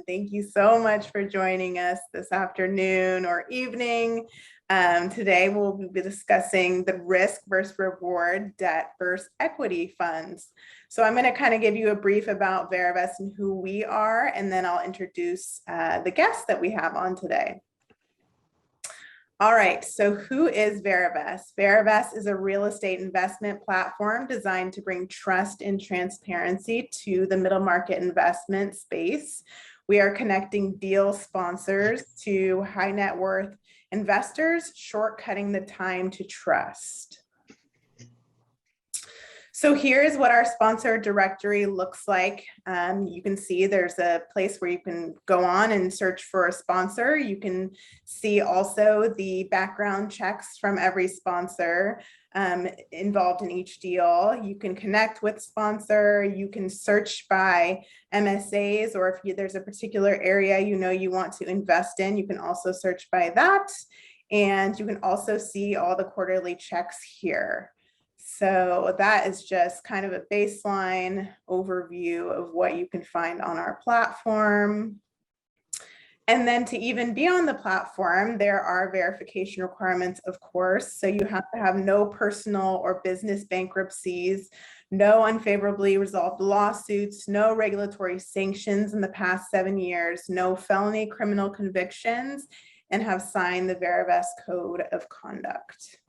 Thank you so much for joining us this afternoon or evening. Today we'll be discussing the risk versus reward, debt versus equity funds. So I'm going to kind of give you a brief about Verivest and who we are, and then I'll introduce the guests that we have on today. All right, so who is Verivest? Verivest is a real estate investment platform designed to bring trust and transparency to the middle market investment space. We are connecting deal sponsors to high net worth investors, shortcutting the time to trust. So here's what our sponsor directory looks like. You can see there's a place where you can go on and search for a sponsor. You can see also the background checks from every sponsor involved in each deal. You can connect with sponsor. You can search by MSAs, or if there's a particular area you want to invest in, you can also search by that. And you can also see all the quarterly checks here. So that is just kind of a baseline overview of what you can find on our platform. And then to even be on the platform, there are verification requirements, of course. So you have to have no personal or business bankruptcies, no unfavorably resolved lawsuits, no regulatory sanctions in the past 7 years, no felony criminal convictions, and have signed the Verivest Code of Conduct.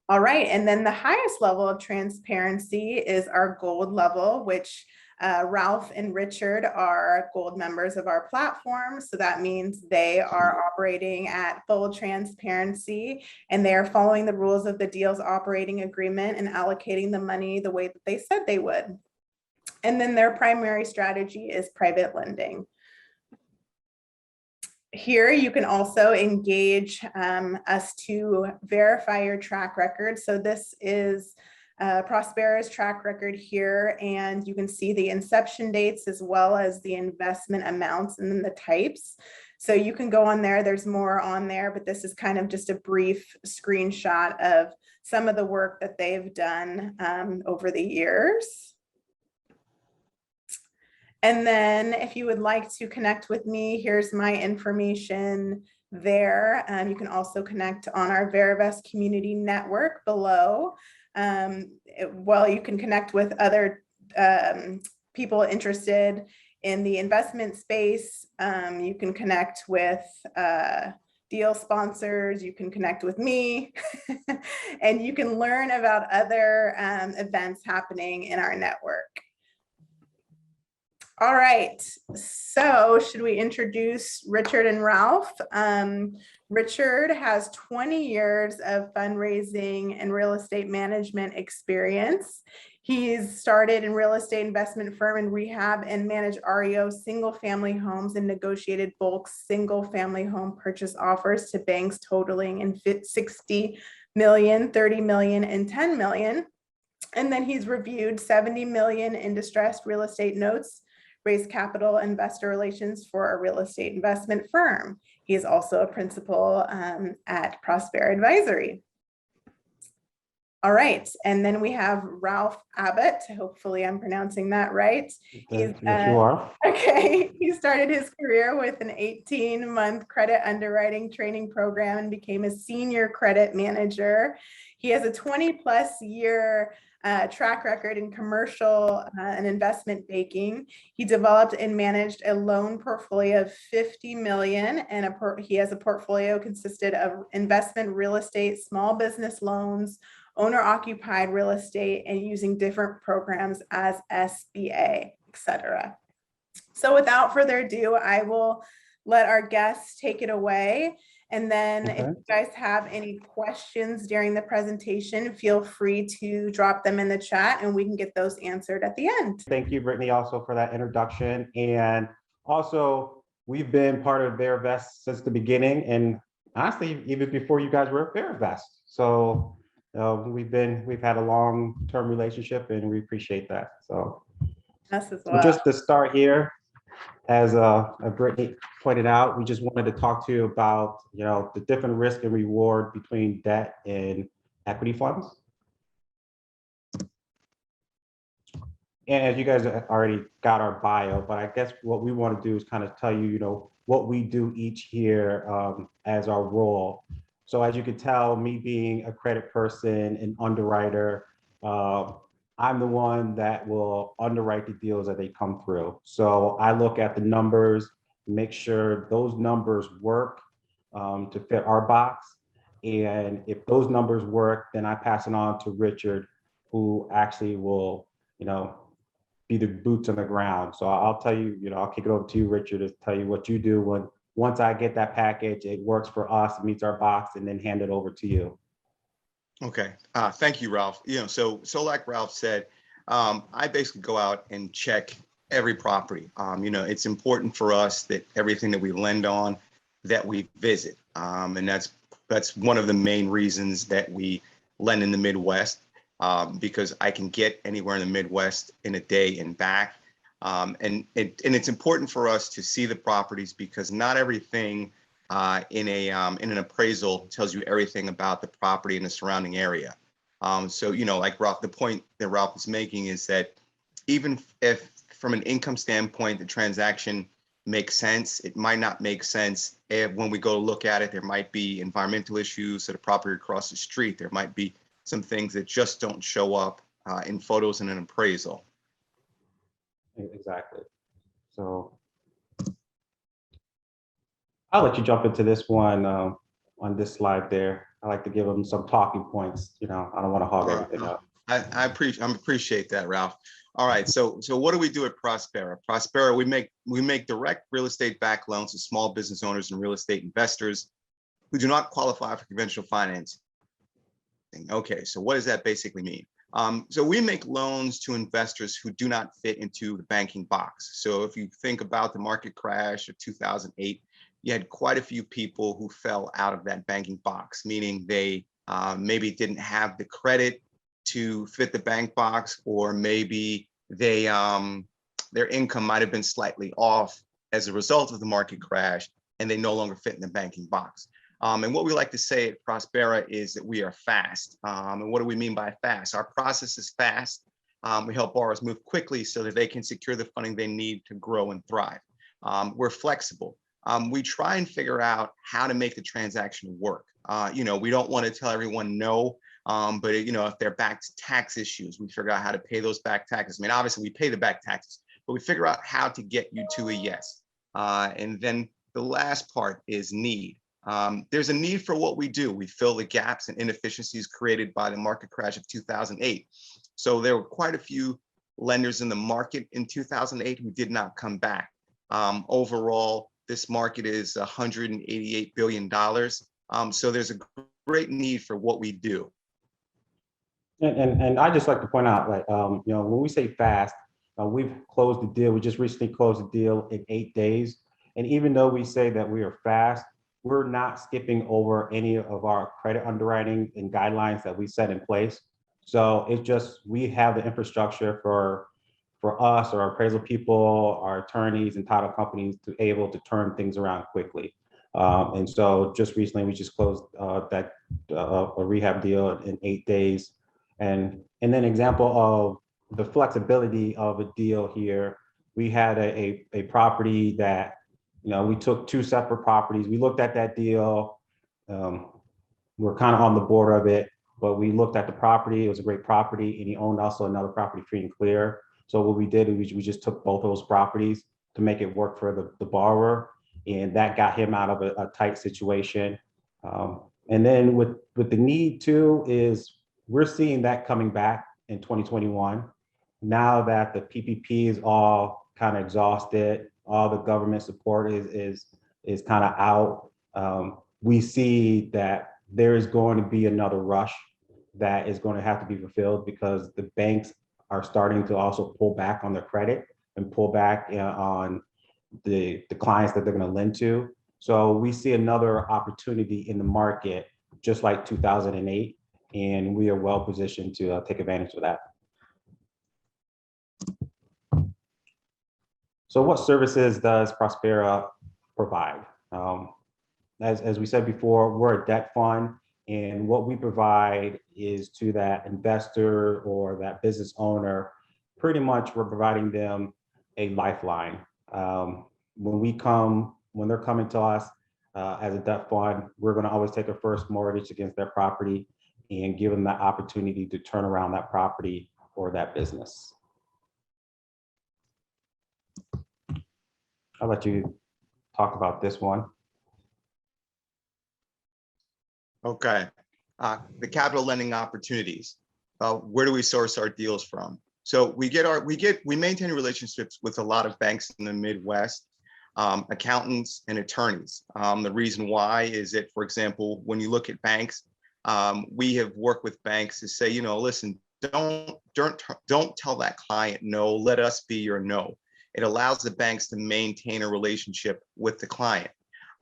All right, and then the highest level of transparency is our gold level, which Ralph and Richard are gold members of our platform. So that means they are operating at full transparency and they are following the rules of the deal's operating agreement and allocating the money the way that they said they would. And then their primary strategy is private lending. Here, you can also engage us to verify your track record. So this is Prospera's track record here, and you can see the inception dates as well as the investment amounts and then the types. So you can go on there, there's more on there, but this is kind of just a brief screenshot of some of the work that they've done over the years. And then if you would like to connect with me, here's my information there. You can also connect on our Verivest community network below. You can connect with other people interested in the investment space. You can connect with deal sponsors, you can connect with me, and you can learn about other events happening in our network. All right, so should we introduce Richard and Ralph? Richard has 20 years of fundraising and real estate management experience. He's started in real estate investment firm and rehab and managed REO single family homes and negotiated bulk single family home purchase offers to banks totaling in 60 million, 30 million, and 10 million. And then he's reviewed 70 million in distressed real estate notes, raised capital, investor relations for a real estate investment firm. He is also a principal at Prospera Advisory. All right, and then we have Ralph Abbott. Hopefully I'm pronouncing that right. Yes, you are. Okay, he started his career with an 18-month credit underwriting training program and became a senior credit manager. He has a 20+ year track record in commercial and investment banking. He developed and managed a loan portfolio of 50 million, and he has a portfolio consisted of investment real estate, small business loans, owner-occupied real estate, and using different programs as SBA, etc. So without further ado, I will let our guests take it away. And then if you guys have any questions during the presentation, feel free to drop them in the chat and we can get those answered at the end. Thank you, Brittany, also for that introduction. And also, we've been part of Verivest since the beginning, and honestly, even before you guys were at Verivest. So we've had a long-term relationship and we appreciate that. So, us as well. So just to start here, as Brittany pointed out, we just wanted to talk to you about, the different risk and reward between debt and equity funds. And as you guys already got our bio, but I guess what we want to do is kind of tell you, what we do each year as our role. So as you can tell, me being a credit person and underwriter, uh, I'm the one that will underwrite the deals that they come through. So I look at the numbers, make sure those numbers work to fit our box. And if those numbers work, then I pass it on to Richard, who actually will, you know, be the boots on the ground. So I'll tell you, I'll kick it over to you, Richard, to tell you what you do when once I get that package, it works for us, it meets our box, and then hand it over to you. Okay. Thank you, Ralph. So like Ralph said, I basically go out and check every property. It's important for us that everything that we lend on, that we visit. And that's one of the main reasons that we lend in the Midwest, because I can get anywhere in the Midwest in a day and back. And it's important for us to see the properties, because not everything in an appraisal tells you everything about the property and the surrounding area. So like Ralph, the point that Ralph is making is that even if from an income standpoint the transaction makes sense, it might not make sense if when we go to look at it, there might be environmental issues at a property across the street. There might be some things that just don't show up in photos in an appraisal. Exactly. So I'll let you jump into this one on this slide there. I like to give them some talking points. I don't want to hog everything up. I appreciate that, Ralph. All right, so what do we do at Prospera? Prospera, we make direct real estate backed loans to small business owners and real estate investors who do not qualify for conventional financing. Okay, so what does that basically mean? So we make loans to investors who do not fit into the banking box. So if you think about the market crash of 2008, you had quite a few people who fell out of that banking box, meaning they maybe didn't have the credit to fit the bank box, or maybe they their income might have been slightly off as a result of the market crash, and they no longer fit in the banking box. And what we like to say at Prospera is that we are fast. And what do we mean by fast? Our process is fast. We help borrowers move quickly so that they can secure the funding they need to grow and thrive. We're flexible. We try and figure out how to make the transaction work. We don't want to tell everyone no, but if they're back tax issues, we figure out how to pay those back taxes. I mean, obviously we pay the back taxes, but we figure out how to get you to a yes. And then the last part is need. There's a need for what we do. We fill the gaps and inefficiencies created by the market crash of 2008. So there were quite a few lenders in the market in 2008 who did not come back. Overall, this market is $188 billion. So there's a great need for what we do. And I just like to point out, like, when we say fast, we've closed the deal. We just recently closed the deal in 8 days. And even though we say that we are fast, we're not skipping over any of our credit underwriting and guidelines that we set in place. So it's just, we have the infrastructure for us, or our appraisal people, our attorneys and title companies to able to turn things around quickly. And so just recently, we just closed a rehab deal in 8 days. And then example of the flexibility of a deal here, we had a property that, we took 2 separate properties. We looked at that deal. We're kind of on the border of it, but we looked at the property. It was a great property, and he owned also another property free and clear. So what we did is we just took both of those properties to make it work for the borrower, and that got him out of a tight situation. And then with the need too, is we're seeing that coming back in 2021. Now that the PPP is all kind of exhausted, all the government support is kind of out. We see that there is going to be another rush that is going to have to be fulfilled, because the banks are starting to also pull back on their credit and pull back on the clients that they're going to lend to. So we see another opportunity in the market, just like 2008, and we are well positioned to take advantage of that. So what services does Prospera provide? As we said before, we're a debt fund, and what we provide is to that investor or that business owner pretty much we're providing them a lifeline. When they're coming to us as a debt fund, we're going to always take a first mortgage against their property and give them that opportunity to turn around that property or that business. I'll let you talk about this one. Okay. The capital lending opportunities. Where do we source our deals from? So we maintain relationships with a lot of banks in the Midwest, accountants and attorneys. The reason why is that, for example, when you look at banks, we have worked with banks to say, listen, don't tell that client no, let us be your no. It allows the banks to maintain a relationship with the client.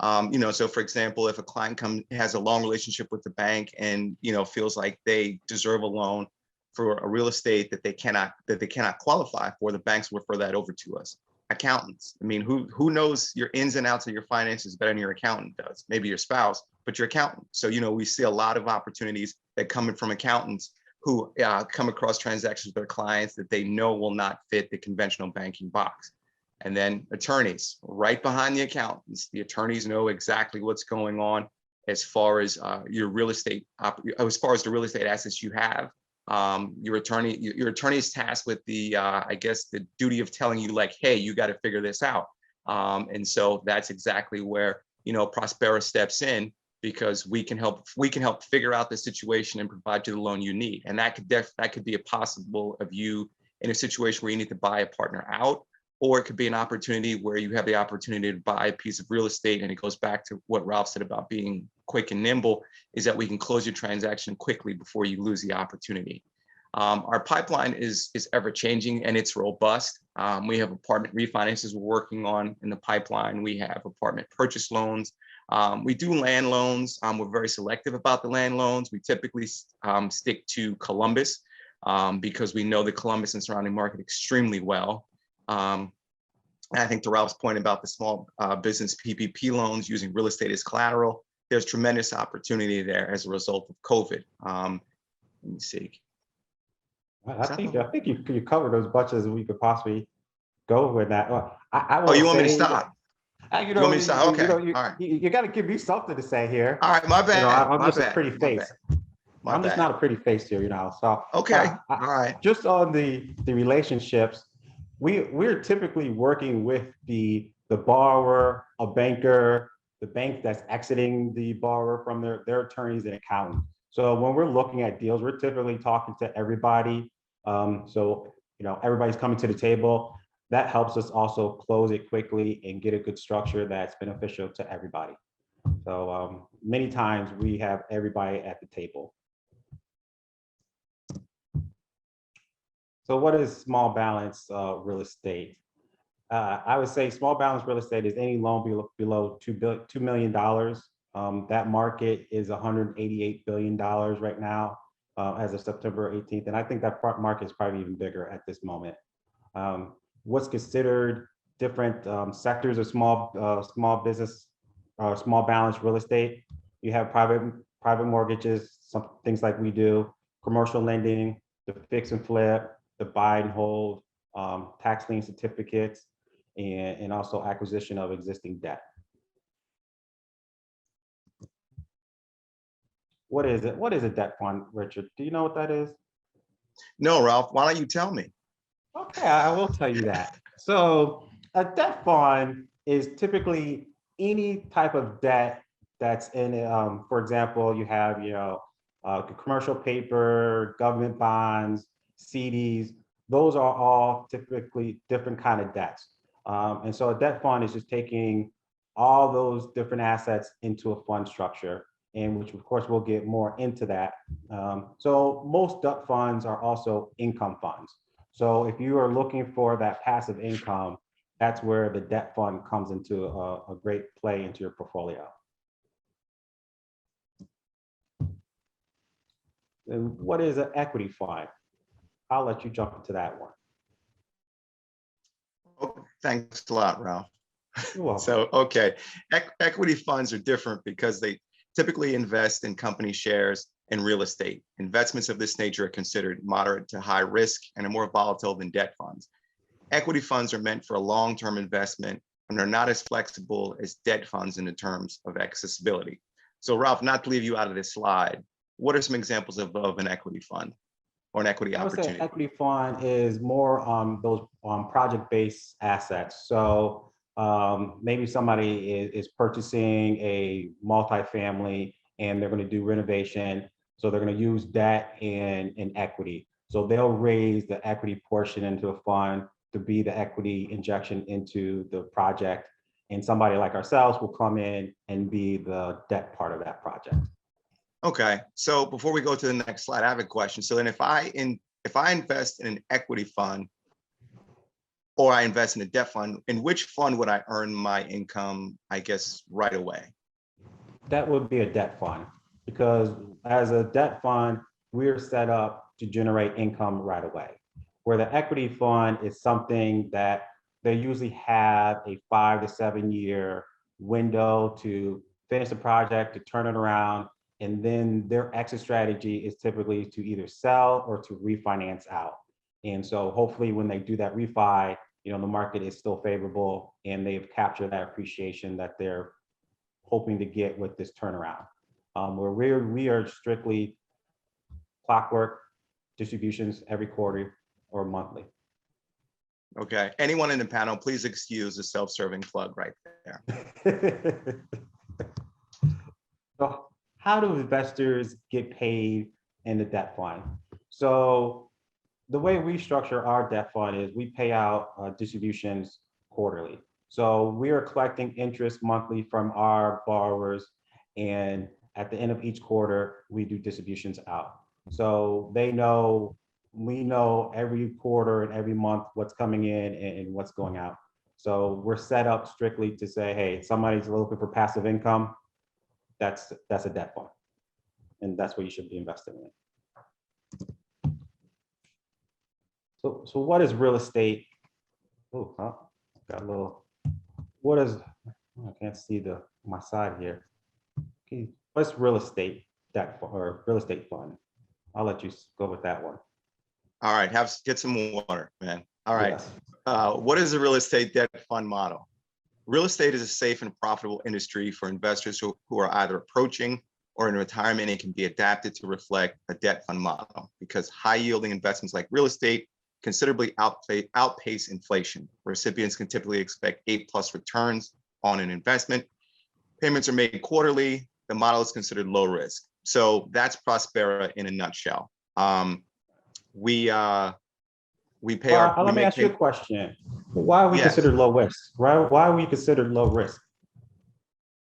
So for example, if a client has a long relationship with the bank and feels like they deserve a loan for a real estate that they cannot qualify for, the banks will refer that over to us. Accountants. I mean, who knows your ins and outs of your finances better than your accountant does? Maybe your spouse, but your accountant. So we see a lot of opportunities that come in from accountants who come across transactions with their clients that they know will not fit the conventional banking box. And then attorneys, right behind the accountants. The attorneys know exactly what's going on as far as your real estate, as far as the real estate assets you have. Your attorney is tasked with the, I guess, the duty of telling you, like, hey, you got to figure this out. And so that's exactly where Prospera steps in, because we can help figure out the situation and provide you the loan you need. And that could be a possible of you in a situation where you need to buy a partner out, or it could be an opportunity where you have the opportunity to buy a piece of real estate. And it goes back to what Ralph said about being quick and nimble, is that we can close your transaction quickly before you lose the opportunity. Our pipeline is ever changing and it's robust. We have apartment refinances we're working on in the pipeline. We have apartment purchase loans. We do land loans. We're very selective about the land loans. We typically stick to Columbus because we know the Columbus and surrounding market extremely well. And I think to Ralph's point about the small business PPP loans using real estate as collateral, there's tremendous opportunity there as a result of COVID. Let me see. I think you covered as much as we could possibly go with that. You want me to stop? You want me to stop? Okay. All right. You got to give me something to say here. All right, my bad. I'm just a pretty face. I'm just not a pretty face here, So okay. All right. Just on the relationships, we're typically working with the borrower, a banker, the bank that's exiting the borrower from their attorneys and accountants. So when we're looking at deals, we're typically talking to everybody. Everybody's coming to the table. That helps us also close it quickly and get a good structure that's beneficial to everybody. So many times we have everybody at the table. So what is small balance real estate? I would say small balance real estate is any loan below $2 million. That market is $188 billion right now as of September 18th. And I think that market is probably even bigger at this moment. What's considered different sectors of small business, small balance real estate? You have private mortgages, some things like we do, commercial lending, the fix and flip, the buy and hold, tax lien certificates, and also acquisition of existing debt. What is it? What is a debt fund, Richard? Do you know what that is? No, Ralph, why don't you tell me? Okay, I will tell you that. So a debt fund is typically any type of debt that's in, for example, you have, commercial paper, government bonds, CDs. Those are all typically different kind of debts. And so a debt fund is just taking all those different assets into a fund structure, and which of course we'll get more into that. So most debt funds are also income funds. So if you are looking for that passive income, that's where the debt fund comes into a great play into your portfolio. And what is an equity fund? I'll let you jump into that one. Oh, thanks a lot, Ralph. You're welcome. So, okay, equity funds are different because they typically invest in company shares in real estate. Investments of this nature are considered moderate to high risk and are more volatile than debt funds. Equity funds are meant for a long-term investment and are not as flexible as debt funds in the terms of accessibility. So Ralph, not to leave you out of this slide, what are some examples of an equity fund or an equity I would say opportunity? equity fund is more on those project-based assets. So maybe somebody is purchasing a multifamily and they're going to do renovation. So they're going to use debt and equity. So they'll raise the equity portion into a fund to be the equity injection into the project. And somebody like ourselves will come in and be the debt part of that project. Okay, so before we go to the next slide, I have a question. So then if I invest in an equity fund or I invest in a debt fund, in which fund would I earn my income, I guess, right away? That would be a debt fund, because as a debt fund, we're set up to generate income right away. Where the equity fund is something that they usually have a 5 to 7 year window to finish the project, to turn it around, and then their exit strategy is typically to either sell or to refinance out. And so hopefully when they do that refi, the market is still favorable and they've captured that appreciation that they're hoping to get with this turnaround. Where we are strictly clockwork distributions every quarter or monthly. Okay, anyone in the panel, please excuse the self-serving plug right there. So how do investors get paid in the debt fund? So the way we structure our debt fund is we pay out distributions quarterly. So we are collecting interest monthly from our borrowers, and at the end of each quarter, we do distributions out. So we know every quarter and every month what's coming in and what's going out. So we're set up strictly to say, hey, somebody's looking for passive income, that's a debt fund. And that's what you should be investing in. So what is real estate? Oh, got a little, I can't see my side here. Okay, what's real estate debt or real estate fund? I'll let you go with that one. All right, get some water, man. All right. Yes. What is a real estate debt fund model? Real estate is a safe and profitable industry for investors who are either approaching or in retirement, and can be adapted to reflect a debt fund model because high yielding investments like real estate considerably outpace inflation. Recipients can typically expect 8+ returns on an investment. Payments are made quarterly. The model is considered low risk. So that's Prospera in a nutshell. We pay our. Let me ask you a question. Why are we considered low risk? Why are we considered low risk?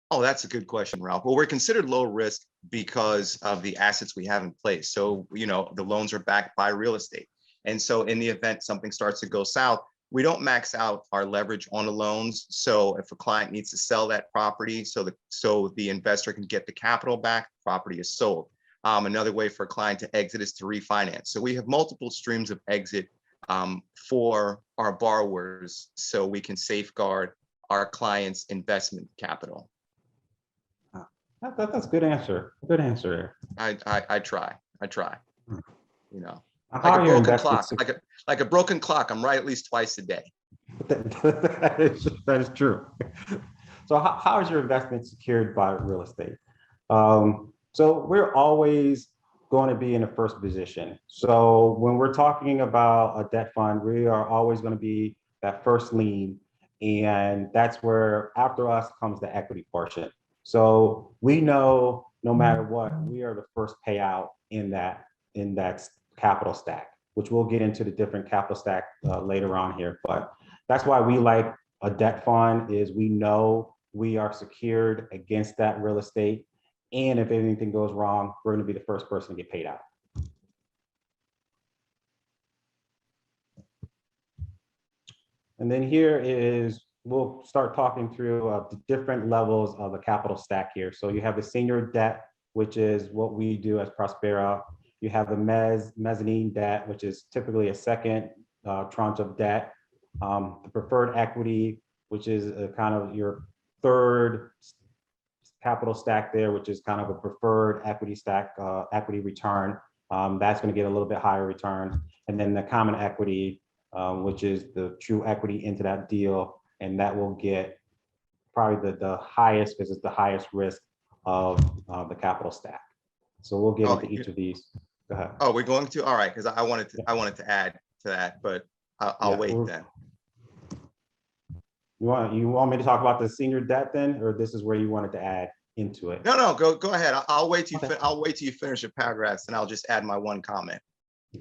Oh, that's a good question, Ralph. Well, we're considered low risk because of the assets we have in place. So, the loans are backed by real estate. And so in the event something starts to go south, we don't max out our leverage on the loans. So if a client needs to sell that property so the investor can get the capital back, property is sold. Another way for a client to exit is to refinance. So we have multiple streams of exit for our borrowers so we can safeguard our clients' investment capital. That's a good answer. Good answer. I try. How are your investments? Like a broken clock, I'm right at least twice a day. That is true. So how is your investment secured by real estate? So we're always going to be in the first position. So when we're talking about a debt fund, we are always going to be that first lien. And that's where after us comes the equity portion. So we know no matter what, we are the first payout in that capital stack, which we'll get into the different capital stack later on here. But that's why we like a debt fund is we know we are secured against that real estate. And if anything goes wrong, we're going to be the first person to get paid out. And then here is, we'll start talking through the different levels of the capital stack here. So you have the senior debt, which is what we do as Prospera. You have the mezzanine debt, which is typically a second tranche of debt. The preferred equity, which is kind of your third capital stack there, which is kind of a preferred equity stack, equity return. That's going to get a little bit higher return. And then the common equity, which is the true equity into that deal. And that will get probably the highest, because it's the highest risk of the capital stack. So we'll get into each of these. Go ahead. Oh, we're going to? All right, because I wanted to add to that, but I'll wait then. You want me to talk about the senior debt then, or this is where you wanted to add into it? No, go ahead. I'll wait till Okay. I'll wait till you finish your paragraphs, and I'll just add my one comment.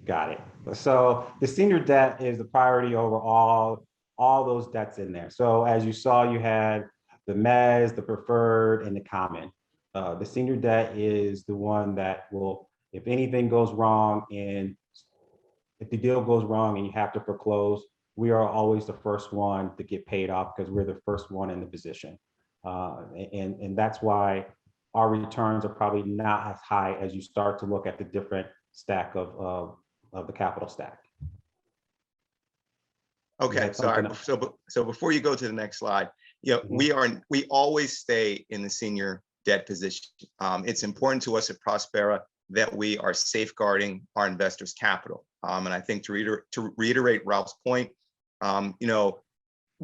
Got it. So the senior debt is the priority over all those debts in there. So as you saw, you had the mezz, the preferred, and the common. The senior debt is the one that will, if anything goes wrong, and if the deal goes wrong and you have to foreclose, we are always the first one to get paid off because we're the first one in the position. And that's why our returns are probably not as high as you start to look at the different stack of the capital stack. Okay, so before you go to the next slide, we always stay in the senior debt position. It's important to us at Prospera that we are safeguarding our investors' capital. And I think to reiterate Ralph's point,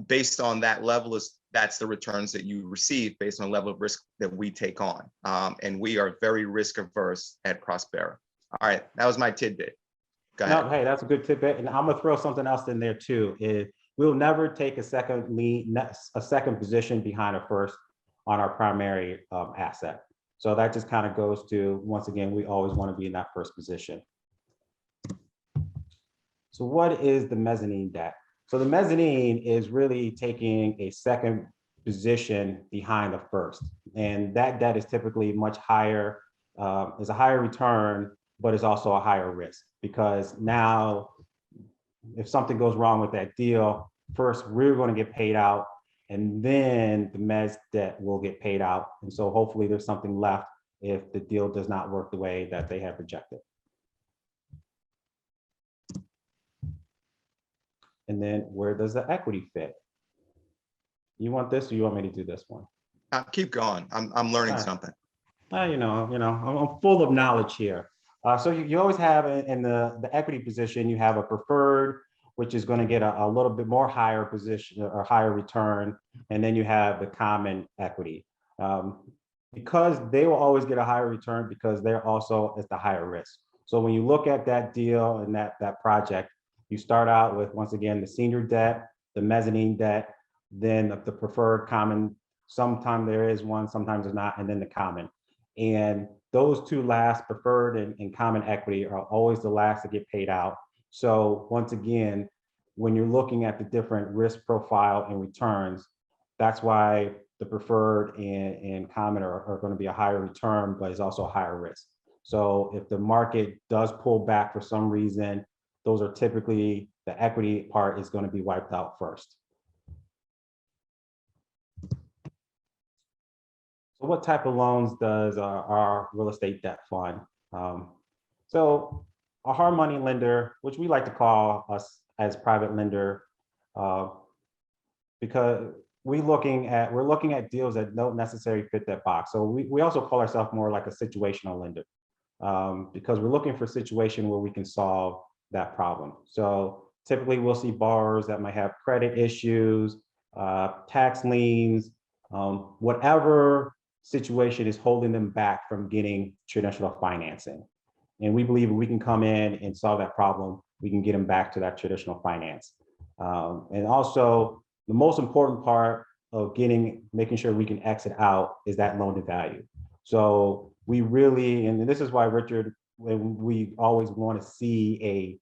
based on that level, that's the returns that you receive based on the level of risk that we take on. And we are very risk averse at Prospera. All right, that was my tidbit. Go ahead. No, hey, that's a good tidbit. And I'm gonna throw something else in there too. We'll never take a second position behind a first on our primary asset. So that just kind of goes to, once again, we always want to be in that first position. So what is the mezzanine debt? So the mezzanine is really taking a second position behind a first. And that debt is typically much higher, is a higher return, but it's also a higher risk, because now if something goes wrong with that deal, first we're going to get paid out, and then the mezz debt will get paid out. And so hopefully there's something left if the deal does not work the way that they have projected. And then where does the equity fit? You want this, or you want me to do this one? Keep going. I'm learning something. I'm full of knowledge here. So you always have in the equity position, you have a preferred, which is going to get a little bit more higher position or higher return. And then you have the common equity. Because they will always get a higher return because they're also at the higher risk. So when you look at that deal and that project, you start out with, once again, the senior debt, the mezzanine debt, then the preferred common. Sometimes there is one, sometimes there's not, and then the common. And those two last, preferred and common equity, are always the last to get paid out. So once again, when you're looking at the different risk profile and returns, that's why the preferred and common are going to be a higher return, but it's also a higher risk. So if the market does pull back for some reason, those are typically, the equity part is going to be wiped out first. So what type of loans does our real estate debt fund? So a hard money lender, which we like to call us as private lender, because we're looking at deals that don't necessarily fit that box. So we also call ourselves more like a situational lender, because we're looking for a situation where we can solve that problem. So typically we'll see borrowers that might have credit issues, tax liens, whatever situation is holding them back from getting traditional financing. And we believe if we can come in and solve that problem, we can get them back to that traditional finance. And also the most important part of making sure we can exit out is that loan to value. So we really, and this is why, Richard, we always want to see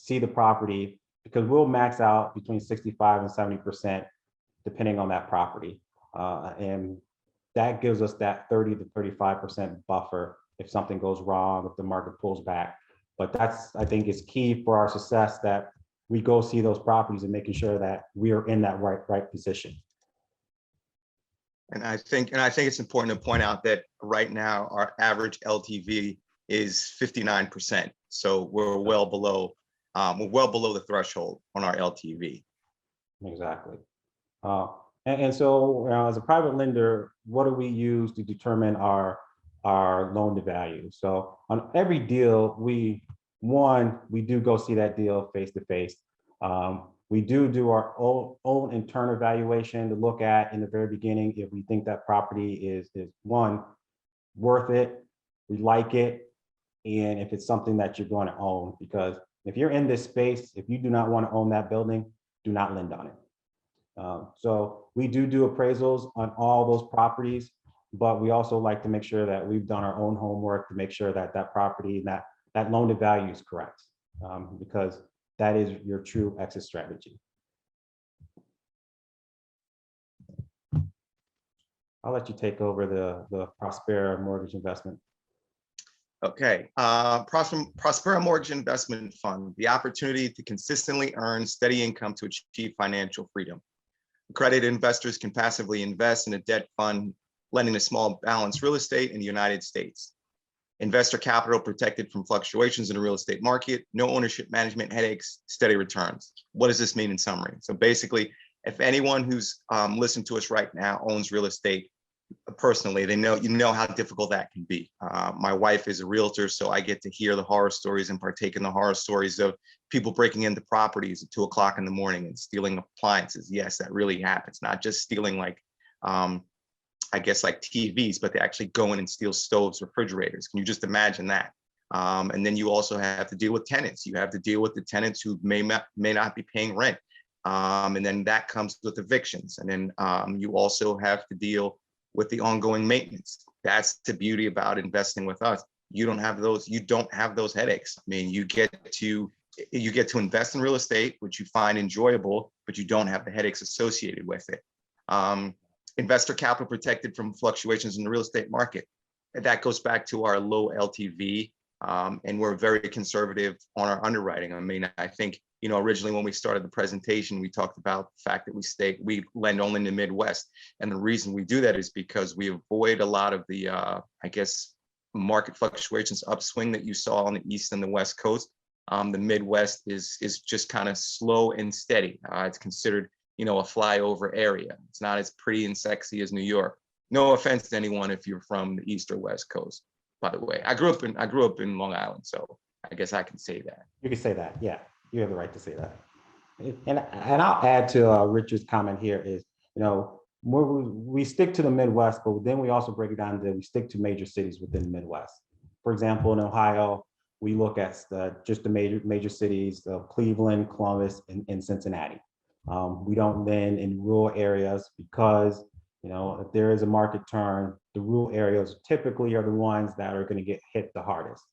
the property, because we'll max out between 65 and 70% depending on that property. And that gives us that 30 to 35% buffer if something goes wrong, if the market pulls back. But that's, I think, is key for our success, that we go see those properties and making sure that we are in that right position. And I think it's important to point out that right now our average LTV is 59%. So we're well below the threshold on our LTV. Exactly. And so as a private lender, what do we use to determine our loan to value? So on every deal, we do go see that deal face to face. We do our own internal evaluation to look at in the very beginning if we think that property is one, worth it, we like it, and if it's something that you're going to own. Because if you're in this space, if you do not want to own that building, do not lend on it. So we do appraisals on all those properties, but we also like to make sure that we've done our own homework to make sure that that property, that loan to value is correct, because that is your true exit strategy. I'll let you take over the Prospera mortgage investment. Okay, Prospera Mortgage Investment Fund, the opportunity to consistently earn steady income to achieve financial freedom. Accredited investors can passively invest in a debt fund lending to small balance real estate in the United States. Investor capital protected from fluctuations in the real estate market, no ownership management headaches, steady returns. What does this mean in summary? So basically, if anyone who's listening to us right now owns real estate personally, they know, how difficult that can be. My wife is a realtor, so I get to hear the horror stories and partake in the horror stories of people breaking into properties at 2 o'clock in the morning and stealing appliances. Yes, that really happens. Not just stealing like, I guess like TVs, but they actually go in and steal stoves, refrigerators. Can you just imagine that? And then you also have to deal with tenants. You have to deal with the tenants who may not be paying rent. And then that comes with evictions. And then you also have to deal with the ongoing maintenance. That's the beauty about investing with us. You don't have those headaches. I mean, you get to invest in real estate, which you find enjoyable, but you don't have the headaches associated with it. Investor capital protected from fluctuations in the real estate market. And that goes back to our low LTV, and we're very conservative on our underwriting. I mean, I think, originally when we started the presentation, we talked about the fact that we lend only in the Midwest. And the reason we do that is because we avoid a lot of the, I guess, market fluctuations upswing that you saw on the East and the West Coast. The Midwest is just kind of slow and steady. It's considered, a flyover area. It's not as pretty and sexy as New York. No offense to anyone if you're from the East or West Coast, by the way. I grew up in Long Island, so I guess I can say that. You can say that, yeah. You have the right to say that. And I'll add to Richard's comment here is, we stick to the Midwest, but then we also break it down that we stick to major cities within the Midwest. For example, in Ohio, we look at just the major cities of Cleveland, Columbus, and Cincinnati. We don't lend in rural areas because, if there is a market turn, the rural areas typically are the ones that are going to get hit the hardest.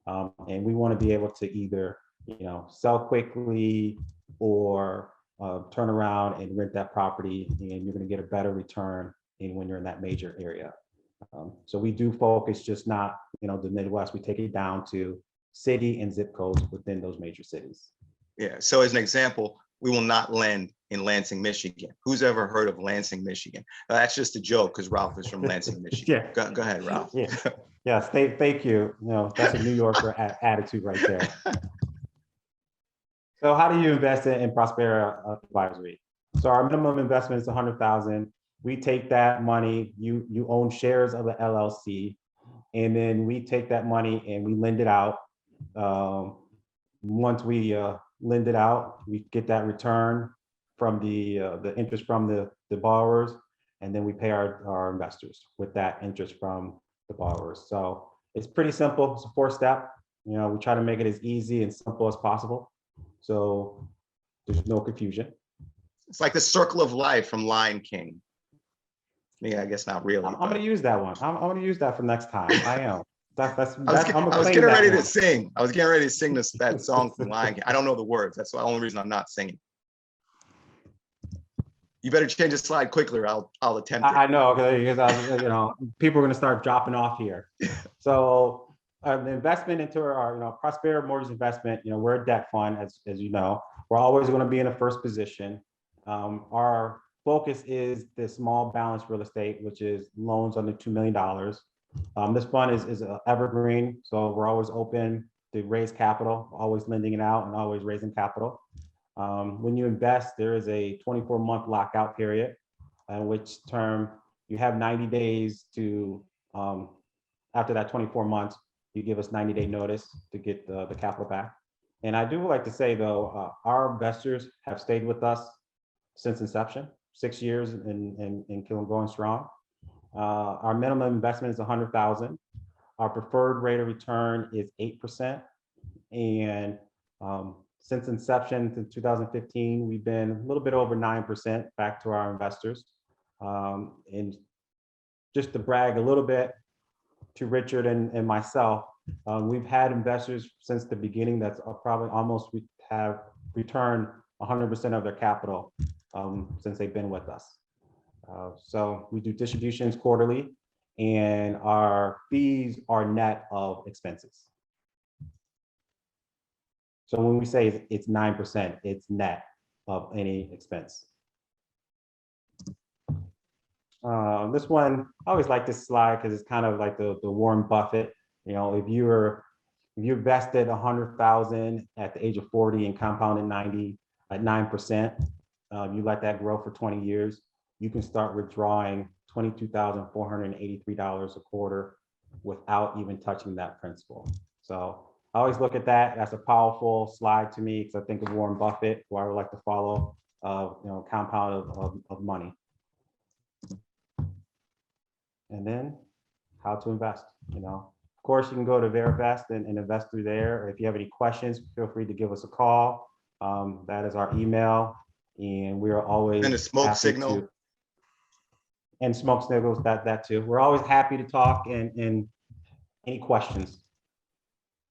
And we want to be able to either, sell quickly or turn around and rent that property, and you're going to get a better return when you're in that major area. So we do focus just not, the Midwest. We take it down to city and zip codes within those major cities. Yeah. So as an example, we will not lend in Lansing, Michigan. Who's ever heard of Lansing, Michigan? That's just a joke because Ralph is from Lansing, Michigan. Yeah. Go ahead, Ralph. Yeah. Yes. Thank you. That's a New Yorker attitude right there. So how do you invest in Prospera Advisory? So our minimum investment is $100,000. We take that money, you own shares of the LLC, and then we take that money and we lend it out. Once we lend it out, we get that return from the interest from the borrowers, and then we pay our investors with that interest from the borrowers. So it's pretty simple. It's a 4-step. We try to make it as easy and simple as possible, so there's no confusion. It's like the circle of life from Lion King. Yeah, I guess not really. I'm going to use that one. I'm going to use that for next time. I am. I was getting ready to sing. I was getting ready to sing that song from Lion King. I don't know the words. That's the only reason I'm not singing. You better change the slide quickly, or I'll attempt it. I know, because people are going to start dropping off here. So the investment into our Prospera mortgage investment, we're a debt fund, as you know. We're always going to be in a first position. Our focus is the small balance real estate, which is loans under $2 million. This fund is evergreen, so we're always open to raise capital, always lending it out and always raising capital. When you invest, there is a 24-month lockout period. in which term you have 90 days to, after that 24 months, you give us 90-day notice to get the capital back. And I do like to say though, our investors have stayed with us since inception, 6 years and going strong. Our minimum investment is 100,000. Our preferred rate of return is 8%. And since inception to 2015, we've been a little bit over 9% back to our investors. And just to brag a little bit to Richard and myself, we've had investors since the beginning that's probably almost we have returned 100% of their capital since they've been with us. So we do distributions quarterly, and our fees are net of expenses. So when we say it's 9%, it's net of any expense. This one, I always like this slide because it's kind of like the Warren Buffett. You know, if you invested 100,000 at the age of 40 and compounded 90 at 9%, you let that grow for 20 years, you can start withdrawing $22,483 a quarter without even touching that principal. So I always look at that as a powerful slide to me because I think of Warren Buffett, who I would like to follow, compound of money. And then how to invest, Of course, you can go to Verivest and invest through there. Or if you have any questions, feel free to give us a call. That is our email. And we are always— And a smoke signal. And smoke signals, that too. We're always happy to talk and any questions.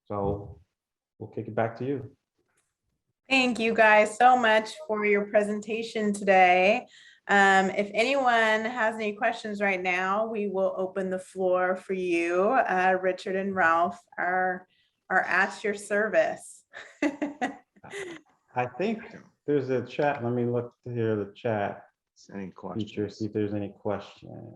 So we'll kick it back to you. Thank you guys so much for your presentation today. If anyone has any questions right now, we will open the floor for you. Richard and Ralph are at your service. I think there's a chat. Let me look here, the chat. Any questions? See if there's any question.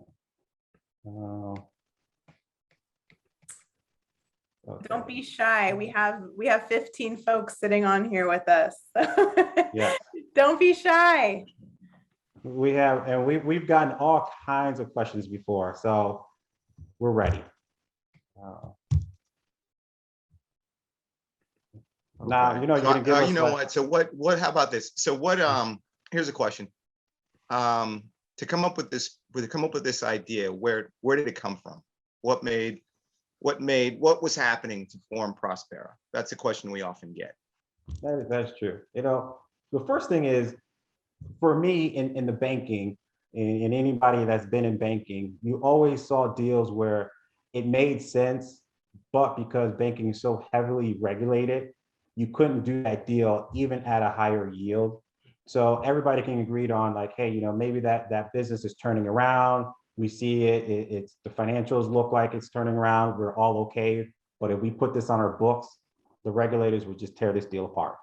Okay. Don't be shy. We have 15 folks sitting on here with us. Yeah. Don't be shy. We have, and we've gotten all kinds of questions before, so we're ready. Now, you're gonna give us what? So what? How about this? So what? Here's a question. To come up with this idea, where did it come from? What was happening to form Prospera? That's a question we often get. That's true. The first thing is, for me in the banking, and anybody that's been in banking, you always saw deals where it made sense, but because banking is so heavily regulated, you couldn't do that deal even at a higher yield. So everybody can agree on like, hey, maybe that business is turning around. We see it's the financials look like it's turning around. We're all okay. But if we put this on our books, the regulators would just tear this deal apart.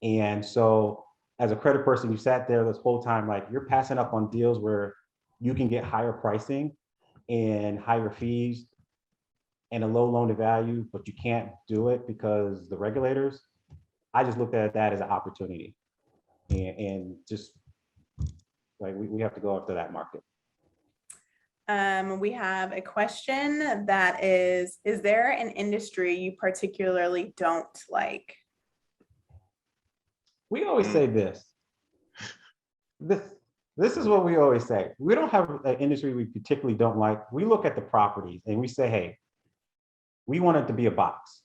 And so as a credit person, you sat there this whole time, like you're passing up on deals where you can get higher pricing and higher fees and a low loan to value, but you can't do it because the regulators. I just looked at that as an opportunity, and just like we have to go after that market. We have a question that is there an industry you particularly don't like? We always say this. This is what we always say. We don't have an industry we particularly don't like. We look at the properties and we say, hey, we want it to be a box.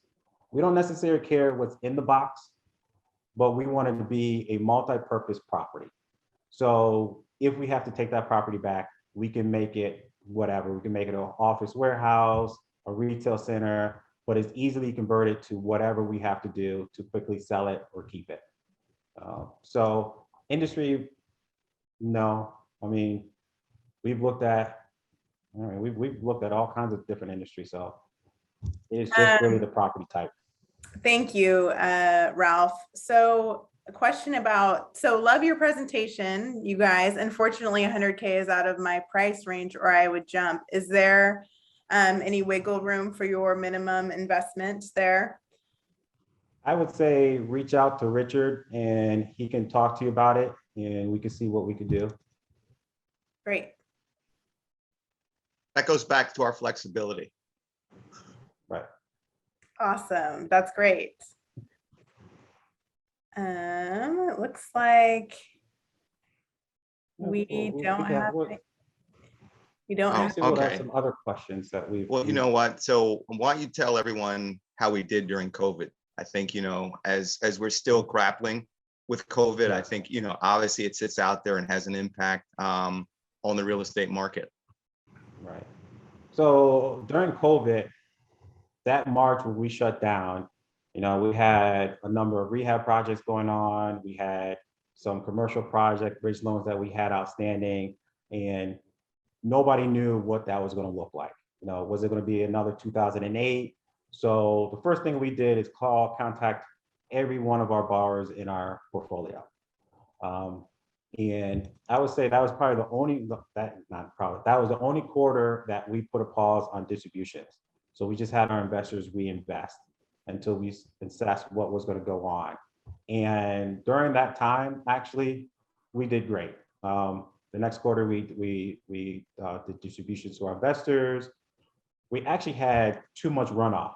We don't necessarily care what's in the box, but we want it to be a multi-purpose property. So if we have to take that property back, we can make it whatever. We can make it an office warehouse, a retail center, but it's easily converted to whatever we have to do to quickly sell it or keep it. So industry, no. I mean, we've looked at all kinds of different industries. So it's just really the property type. Thank you, Ralph. So a question love your presentation, you guys. Unfortunately, 100K is out of my price range, or I would jump. Is there any wiggle room for your minimum investment there? I would say reach out to Richard and he can talk to you about it and we can see what we can do. Great. That goes back to our flexibility. Right. Awesome. That's great. It looks like we don't have. We don't Oh, have. See what are okay. some other questions that we've. Well, you know what? So why don't you tell everyone how we did during COVID? I think, you know, as we're still grappling with COVID, I think, you know, obviously it sits out there and has an impact on the real estate market. Right. So during COVID, that March when we shut down, you know, we had a number of rehab projects going on. We had some commercial project bridge loans that we had outstanding, and nobody knew what that was going to look like. You know, was it going to be another 2008? So the first thing we did is contact every one of our borrowers in our portfolio. And I would say that was probably the only, that was the only quarter that we put a pause on distributions. So we just had our investors reinvest until we assessed what was going to go on. And during that time, actually, we did great. The next quarter, we did distributions to our investors. We actually had too much runoff.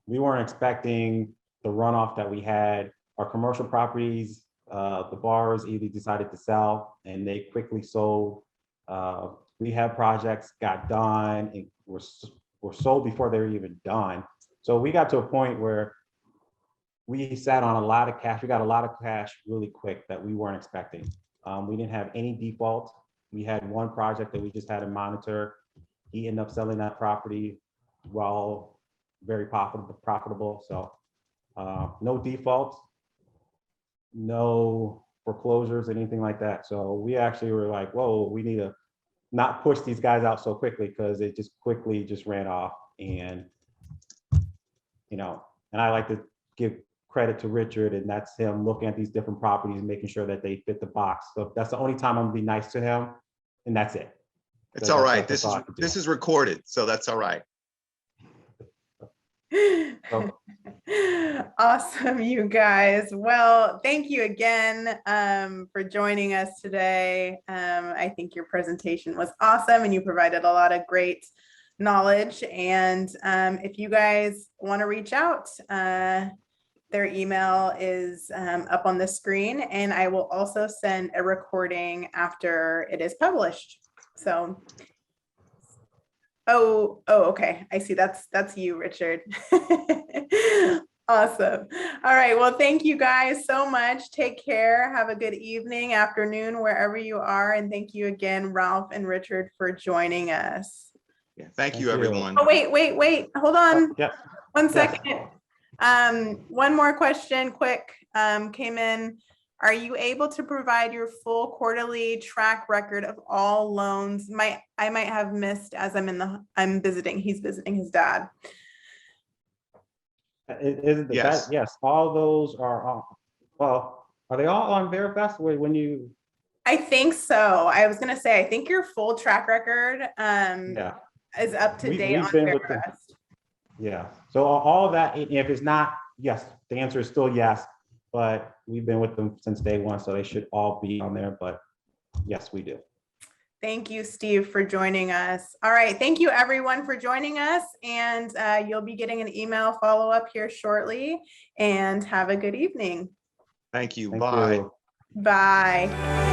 We weren't expecting the runoff that we had. Our commercial properties, the borrowers either decided to sell and they quickly sold. Rehab projects got done and were sold before they were even done. So we got to a point where we sat on a lot of cash. We got a lot of cash really quick that we weren't expecting. We didn't have any default. We had one project that we just had to monitor. He ended up selling that property while very profitable. So no defaults, no foreclosures, anything like that. So we actually were like, whoa, we need to not push these guys out so quickly because it just quickly just ran off. And, you know, and I like to give credit to Richard, and that's him looking at these different properties and making sure that they fit the box. So that's the only time I'm gonna be nice to him, and that's it. It's all right. This is recorded, so that's all right. So, awesome, you guys. Well, thank you again for joining us today. I think your presentation was awesome and you provided a lot of great knowledge. And if you guys want to reach out, their email is up on the screen, and I will also send a recording after it is published. So, oh, okay. I see. That's you, Richard. Awesome. All right. Well, thank you guys so much. Take care. Have a good evening, afternoon, wherever you are. And thank you again, Ralph and Richard, for joining us. Yeah, thank you, everyone. Oh, wait. Hold on. yeah. 1 second. One more question, quick, came in. Are you able to provide your full quarterly track record of all loans? I might have missed as I'm visiting. He's visiting his dad. Yes. Yes, all those are on. Well, are they all on Verivest? When you? I think so. I was gonna say, I think your full track record is up to date on Verivest. Yeah, so all of that, if it's not, yes, the answer is still yes, but we've been with them since day one, so they should all be on there, but yes, we do. Thank you, Steve, for joining us. All right, thank you everyone for joining us, and you'll be getting an email follow-up here shortly, and have a good evening. Thank you. Thank Bye. you. Bye.